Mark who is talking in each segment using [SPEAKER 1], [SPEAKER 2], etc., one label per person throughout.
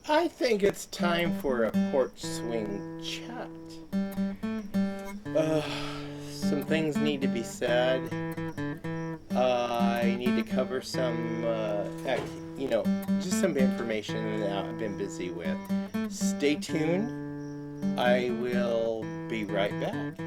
[SPEAKER 1] I think it's time for a porch swing chat. Uh, some things need to be said. I need to cover some, just some information that I've been busy with. Stay tuned. I will be right back.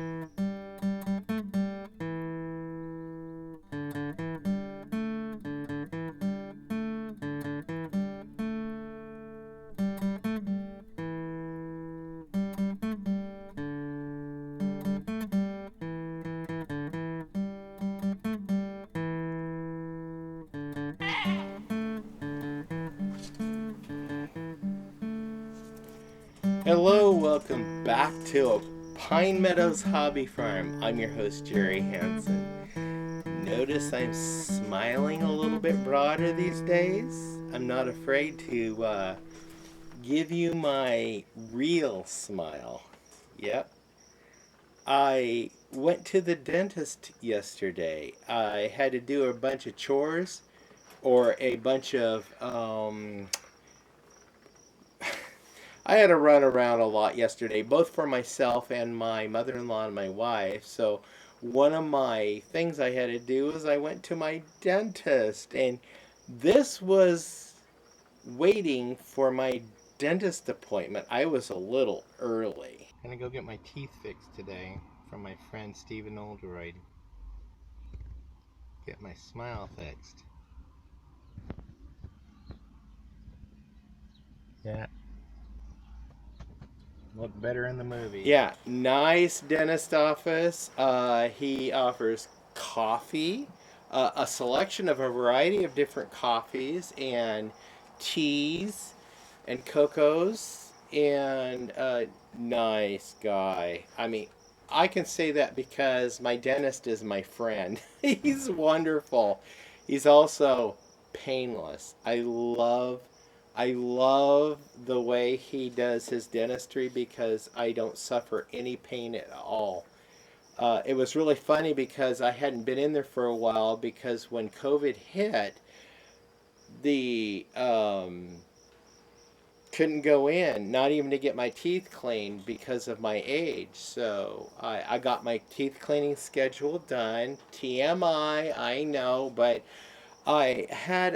[SPEAKER 1] Hello, welcome back to Pine Meadows Hobby Farm. I'm your host, Jerry Hansen. Notice I'm smiling a little bit broader these days. I'm not afraid to give you my real smile. Yep. I went to the dentist yesterday. I had to do a bunch of chores or a bunch of I had to run around a lot yesterday, both for myself and my mother-in-law and my wife. So one of my things I had to do was I went to my dentist, and this was waiting for my dentist appointment. I was a little early. I'm gonna go get my teeth fixed today from my friend Stephen Oldroyd. Get my smile fixed. Yeah. Look better in the movie. Yeah, nice dentist office. He offers coffee, a selection of a variety of different coffees and teas and cocos, and nice guy. I mean, I can say that because my dentist is my friend. He's wonderful. He's also painless. I love the way he does his dentistry because I don't suffer any pain at all. It was really funny because I hadn't been in there for a while because when COVID hit, the couldn't go in, not even to get my teeth cleaned because of my age. So I got my teeth cleaning schedule done. TMI, I know, but I had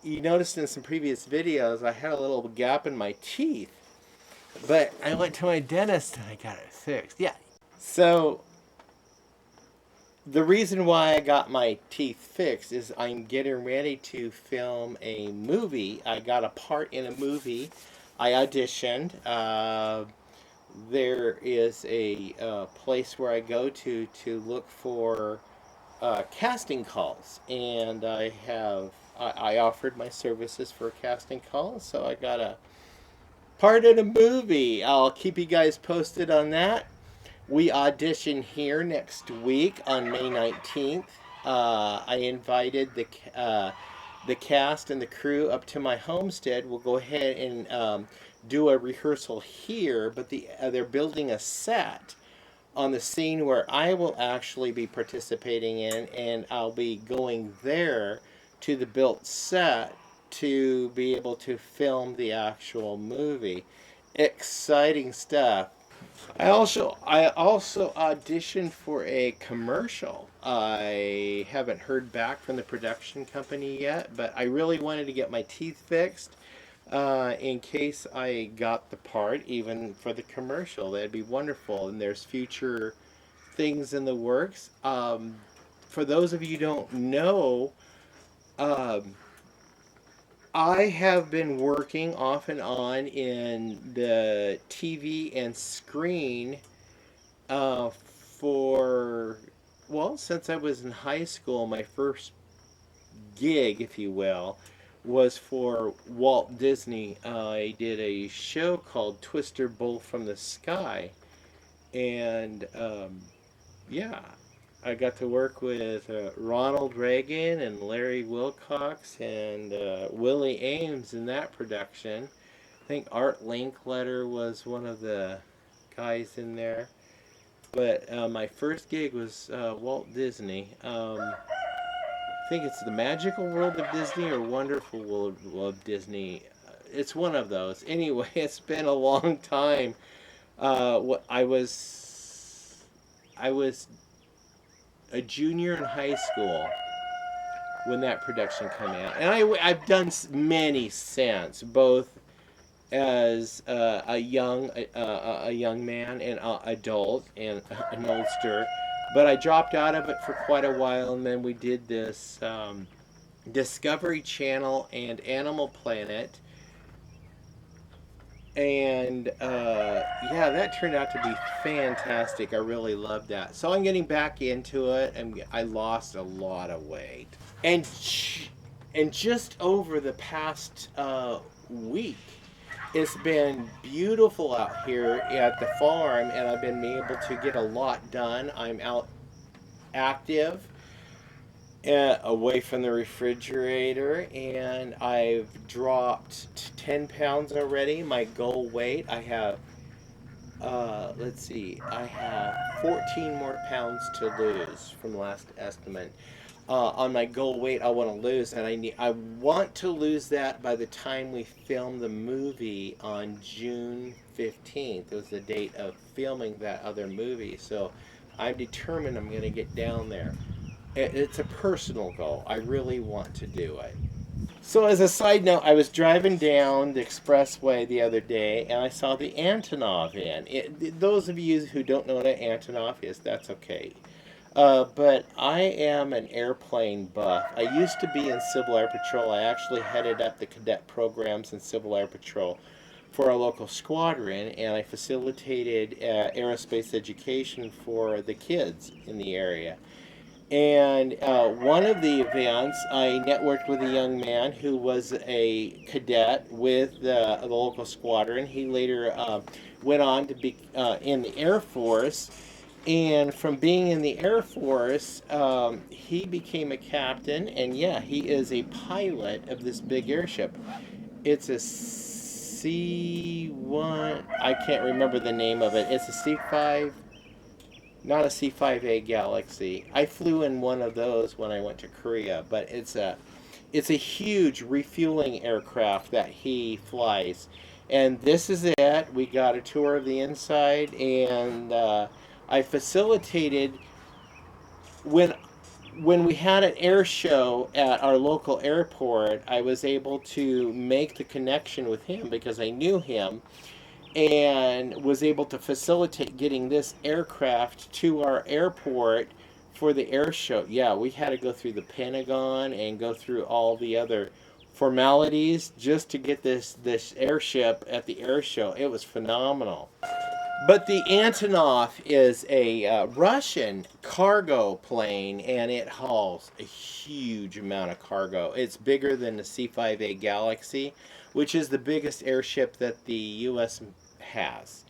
[SPEAKER 1] you noticed in some previous videos, I had a little gap in my teeth, but I went to my dentist and I got it fixed. Yeah. So the reason why I got my teeth fixed is I'm getting ready to film a movie. I got a part in a movie. I auditioned. There is a place where I go to look for casting calls, and I offered my services for a casting call, so I got a part in a movie. I'll keep you guys posted on that. We audition here next week on May 19th. I invited the cast and the crew up to my homestead. We'll go ahead and do a rehearsal here, but they're building a set on the scene where I will actually be participating in, and I'll be going there to the built set to be able to film the actual movie. Exciting stuff. I also auditioned for a commercial. I haven't heard back from the production company yet, but I really wanted to get my teeth fixed in case I got the part, even for the commercial. That'd be wonderful. And there's future things in the works. For those of you who don't know, um, I have been working off and on in the TV and screen for, well, since I was in high school. My first gig, if you will, was for Walt Disney. I did a show called Twister Bull from the Sky, and yeah, I got to work with Ronald Reagan and Larry Wilcox and Willie Ames in that production. I think Art Linkletter was one of the guys in there. But my first gig was Walt Disney. I think it's the Magical World of Disney or Wonderful World of Disney. it's one of those. Anyway, it's been a long time. I was a junior in high school when that production came out, and I've done many since, both as a young man and adult and an oldster. But I dropped out of it for quite a while, and then we did this Discovery Channel and Animal Planet, and yeah, that turned out to be fantastic. I really loved that. So I'm getting back into it, and I lost a lot of weight. And just over the past week, it's been beautiful out here at the farm, and I've been able to get a lot done. I'm out active, away from the refrigerator, and I've dropped 10 pounds already. My goal weight, I have, let's see, I have 14 more pounds to lose from last estimate. On my goal weight, I want to lose, and I want to lose that by the time we film the movie on June 15th. It was the date of filming that other movie, so I'm determined I'm going to get down there. It's a personal goal. I really want to do it. So as a side note, I was driving down the expressway the other day, and I saw the Antonov in. Those of you who don't know what an Antonov is, that's okay. But I am an airplane buff. I used to be in Civil Air Patrol. I actually headed up the cadet programs in Civil Air Patrol for a local squadron, and I facilitated aerospace education for the kids in the area. And one of the events, I networked with a young man who was a cadet with the local squadron. He later went on to be in the Air Force. And from being in the Air Force, he became a captain. And yeah, he is a pilot of this big airship. It's a C-1, I can't remember the name of it. It's a C-5. Not a C-5A Galaxy. I flew in one of those when I went to Korea, but it's a huge refueling aircraft that he flies. And this is it. We got a tour of the inside, and I facilitated when we had an air show at our local airport. I was able to make the connection with him because I knew him, and was able to facilitate getting this aircraft to our airport for the air show. Yeah, we had to go through the Pentagon and go through all the other formalities just to get this airship at the air show. It was phenomenal. But the Antonov is a Russian cargo plane, and it hauls a huge amount of cargo. It's bigger than the C-5A Galaxy, which is the biggest airship that the U.S. has.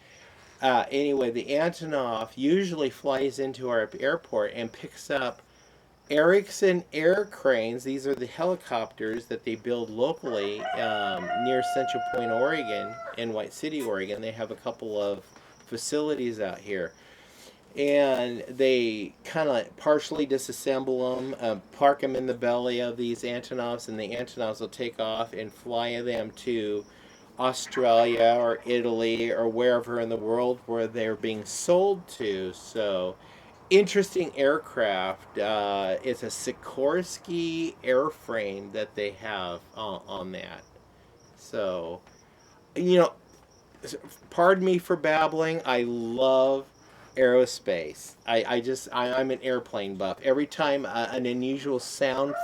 [SPEAKER 1] Anyway, the Antonov usually flies into our airport and picks up Erickson air cranes. These are the helicopters that they build locally near Central Point, Oregon, in White City, Oregon. They have a couple of facilities out here. And they kind of partially disassemble them, park them in the belly of these Antonovs, and the Antonovs will take off and fly them to Australia or Italy or wherever in the world where they're being sold to. So, interesting aircraft. It's a Sikorsky airframe that they have on that. So, pardon me for babbling. I love aerospace. I'm an airplane buff. Every time an unusual sound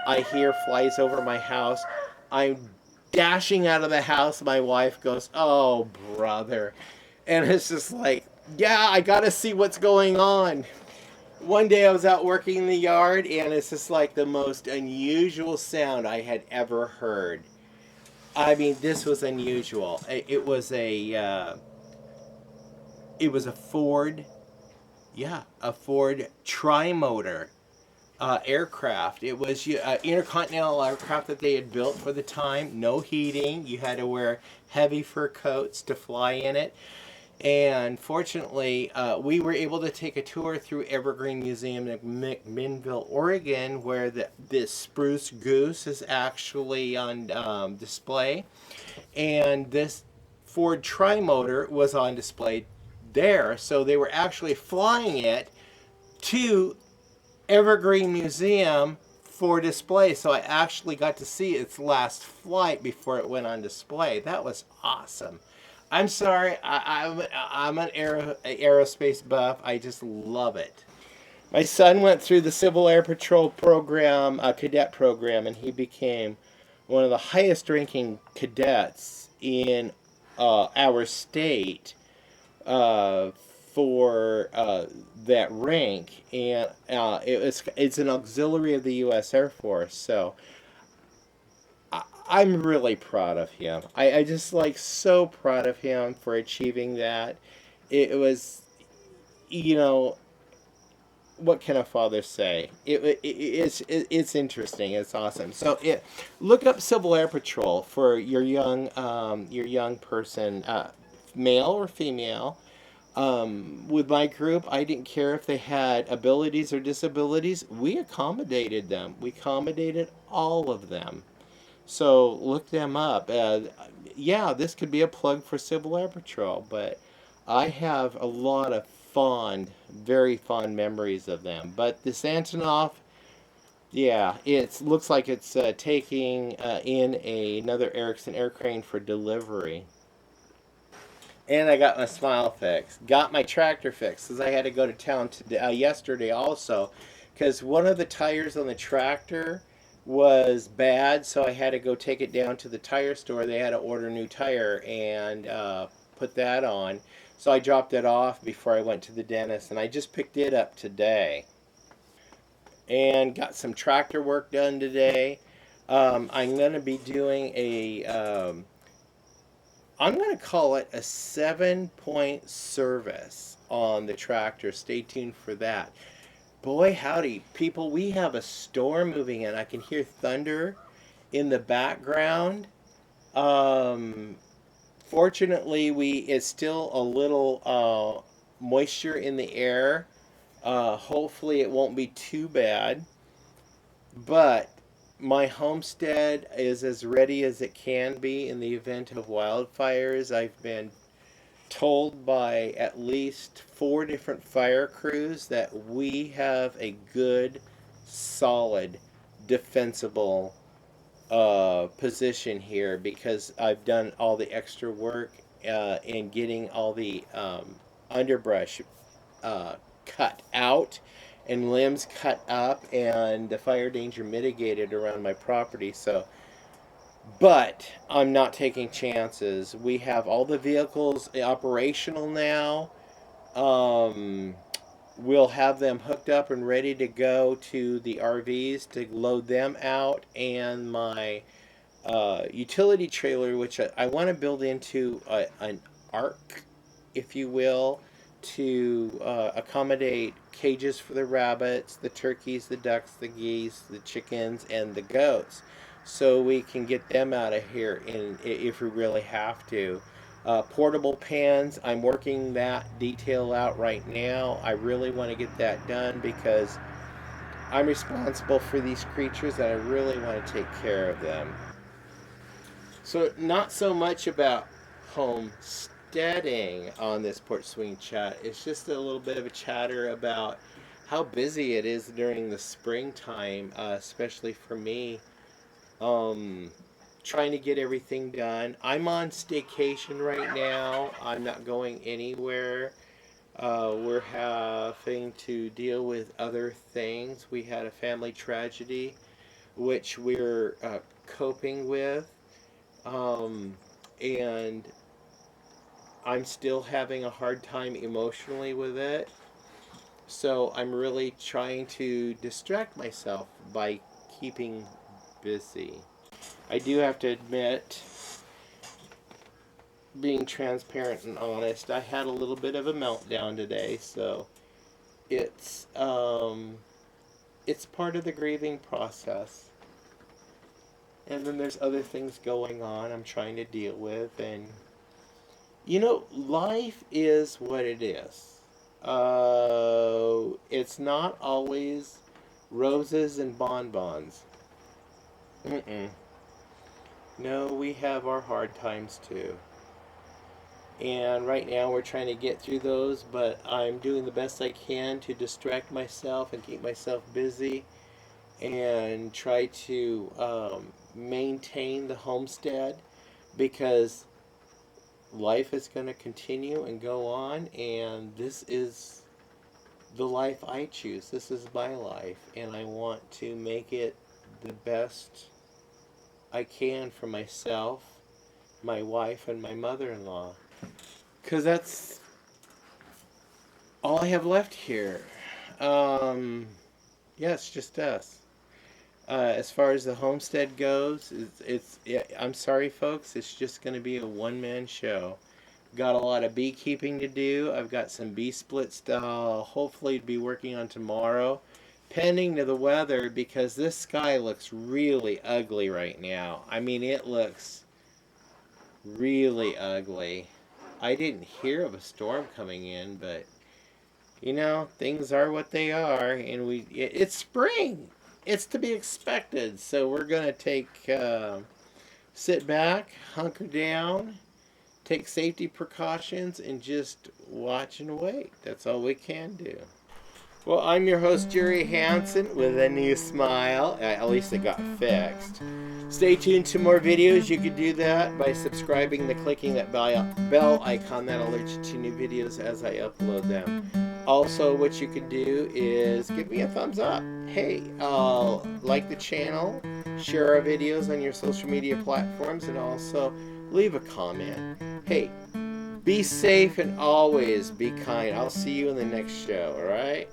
[SPEAKER 1] I hear flies over my house, I'm dashing out of the house. My wife goes, "Oh, brother." And it's just like, yeah, I gotta see what's going on. One day I was out working in the yard, and it's just like the most unusual sound I had ever heard. I mean, this was unusual. It was a Ford, a Ford tri-motor aircraft. It was an intercontinental aircraft that they had built for the time. No heating. You had to wear heavy fur coats to fly in it. And fortunately, we were able to take a tour through Evergreen Museum in McMinnville, Oregon, where this spruce goose is actually on display. And this Ford Trimotor was on display there. So they were actually flying it to Evergreen Museum for display. So I actually got to see its last flight before it went on display. That was awesome. I'm sorry, I'm an aerospace buff. I just love it. My son went through the Civil Air Patrol program, cadet program, and he became one of the highest ranking cadets in our state uh, for that rank, and it's an auxiliary of the U.S. Air Force. So I'm really proud of him. I just like so proud of him for achieving that. It was, you know, what can a father say? It's interesting. It's awesome. So look up Civil Air Patrol for your young person, male or female. With my group, I didn't care if they had abilities or disabilities. We accommodated them. We accommodated all of them. So look them up. Yeah, this could be a plug for Civil Air Patrol, but I have a lot of very fond memories of them. But this Antonov, yeah, it looks like it's taking in another Erickson aircrane for delivery. And I got my smile fixed. Got my tractor fixed because I had to go to town yesterday also, because one of the tires on the tractor was bad, so I had to go take it down to the tire store. They had to order a new tire and put that on. So I dropped it off before I went to the dentist, and I just picked it up today. And got some tractor work done today. I'm going to be doing I'm going to call it a 7-point service on the tractor. Stay tuned for that. Boy, howdy, people, we have a storm moving in. I can hear thunder in the background. Um, Fortunately, it's still a little moisture in the air. Hopefully, it won't be too bad. But my homestead is as ready as it can be in the event of wildfires. I've been told by at least 4 different fire crews that we have a good, solid, defensible position here because I've done all the extra work in getting all the underbrush cut out and limbs cut up and the fire danger mitigated around my property. So but I'm not taking chances. We have all the vehicles operational now. Um, we'll have them hooked up and ready to go to the RVs to load them out, and my utility trailer, which I want to build into an ark, if you will, to accommodate cages for the rabbits, the turkeys, the ducks, the geese, the chickens, and the goats, so we can get them out of here if we really have to. Portable pens, I'm working that detail out right now. I really want to get that done because I'm responsible for these creatures and I really want to take care of them. So, not so much about homesteading on this Porch Swing chat. It's just a little bit of a chatter about how busy it is during the springtime, especially for me. Um, Trying to get everything done. I'm on staycation right now. I'm not going anywhere. We're having to deal with other things. We had a family tragedy, which we're coping with. Um, and I'm still having a hard time emotionally with it. So I'm really trying to distract myself by keeping busy. I do have to admit, being transparent and honest, I had a little bit of a meltdown today, so it's um, it's part of the grieving process. And then there's other things going on I'm trying to deal with, and Life is what it is. It's not always roses and bonbons. Mm-mm. No, we have our hard times too. And right now we're trying to get through those, but I'm doing the best I can to distract myself and keep myself busy and try to maintain the homestead because life is going to continue and go on, and this is the life I choose. This is my life, and I want to make it the best I can for myself, my wife, and my mother-in-law. Because that's all I have left here. Yeah, it's just us. As far as the homestead goes, yeah, I'm sorry, folks. It's just going to be a one-man show. Got a lot of beekeeping to do. I've got some bee splits to hopefully be working on tomorrow, pending to the weather, because this sky looks really ugly right now. I mean, it looks really ugly. I didn't hear of a storm coming in, but things are what they are, and it's spring. It's to be expected. So we're gonna sit back, hunker down, take safety precautions, and just watch and wait. That's all we can do. Well, I'm your host, Jerry Hansen, with a new smile. At least it got fixed. Stay tuned to more videos. You can do that by subscribing and clicking that bell icon that alerts you to new videos as I upload them. Also, what you can do is give me a thumbs up. Hey, like the channel, share our videos on your social media platforms, and also leave a comment. Hey, be safe and always be kind. I'll see you in the next show, all right?